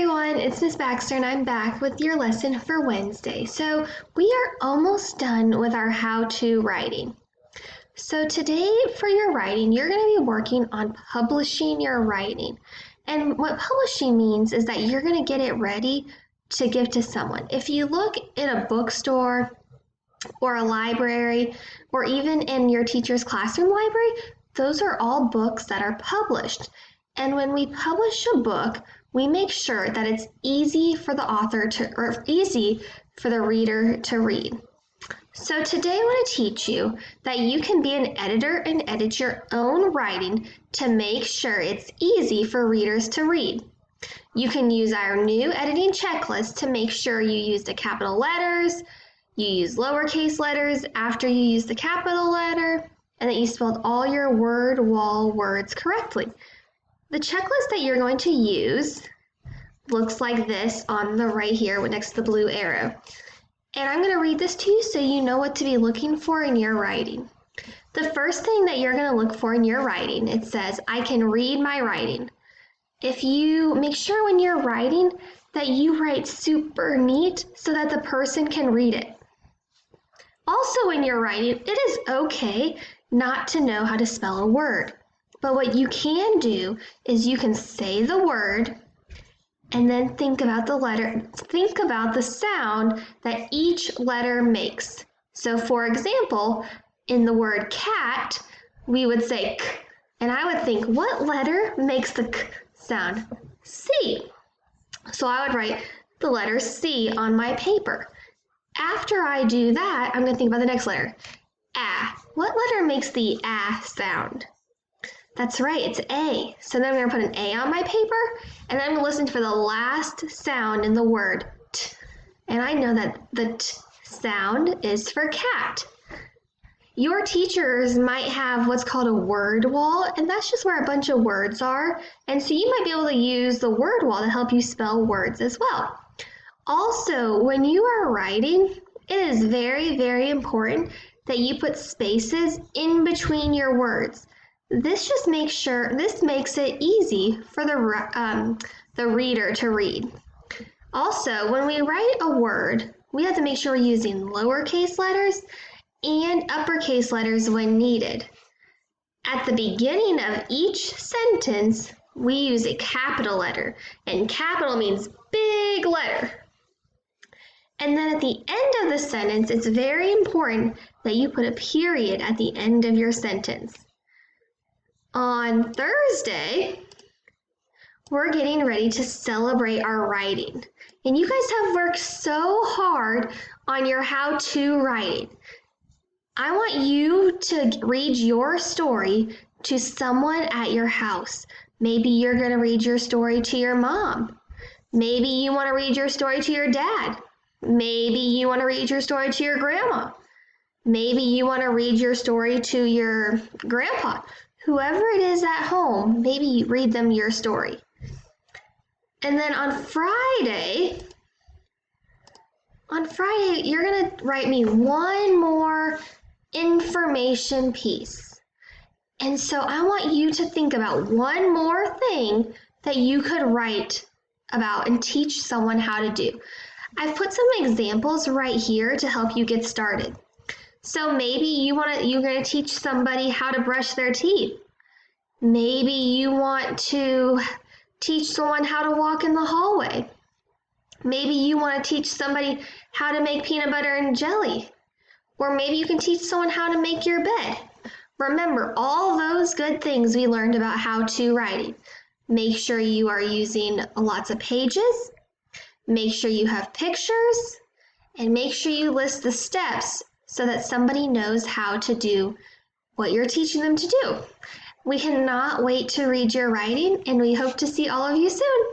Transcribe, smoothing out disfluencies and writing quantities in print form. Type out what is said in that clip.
everyone, it's Miss Baxter and I'm back with your lesson for Wednesday. So we are almost done with our how-to writing. So today for your writing, you're going to be working on publishing your writing. And what publishing means is that you're going to get it ready to give to someone. If you look in a bookstore or a library or even in your teacher's classroom library, those are all books that are published. And when we publish a book, we make sure that it's easy for the author to, or easy for the reader to read. So today I want to teach you that you can be an editor and edit your own writing to make sure it's easy for readers to read. You can use our new editing checklist to make sure you use the capital letters, you use lowercase letters after you use the capital letter, and that you spelled all your word wall words correctly. The checklist that you're going to use looks like this on the right here next to the blue arrow. And I'm going to read this to you so you know what to be looking for in your writing. The first thing that you're going to look for in your writing, it says, I can read my writing. If you make sure when you're writing that you write super neat so that the person can read it. Also when you're writing, it is okay not to know how to spell a word. But what you can do is you can say the word and then think about the sound that each letter makes. So for example, in the word cat, we would say k, and I would think, what letter makes the k sound? C. So I would write the letter C on my paper. After I do that, I'm going to think about the next letter. A. What letter makes the A sound? That's right, it's A. So then I'm going to put an A on my paper, and then I'm going to listen for the last sound in the word T. And I know that the T sound is for cat. Your teachers might have what's called a word wall, and that's just where a bunch of words are. And so you might be able to use the word wall to help you spell words as well. Also, when you are writing, it is very, very important that you put spaces in between your words. This makes it easy for the reader to read. Also, when we write a word, we have to make sure we're using lowercase letters and uppercase letters when needed. At the beginning of each sentence, we use a capital letter, and capital means big letter. And then at the end of the sentence, it's very important that you put a period at the end of your sentence. On Thursday, we're getting ready to celebrate our writing. And you guys have worked so hard on your how-to writing. I want you to read your story to someone at your house. Maybe you're going to read your story to your mom. Maybe you want to read your story to your dad. Maybe you want to read your story to your grandma. Maybe you want to read your story to your grandpa. Whoever it is at home, maybe you read them your story. And then on Friday, you're going to write me one more information piece. And so I want you to think about one more thing that you could write about and teach someone how to do. I've put some examples right here to help you get started. So maybe you're going to teach somebody how to brush their teeth. Maybe you want to teach someone how to walk in the hallway. Maybe you want to teach somebody how to make peanut butter and jelly. Or maybe you can teach someone how to make your bed. Remember, all those good things we learned about how-to writing. Make sure you are using lots of pages. Make sure you have pictures. And make sure you list the steps so that somebody knows how to do what you're teaching them to do. We cannot wait to read your writing, and we hope to see all of you soon.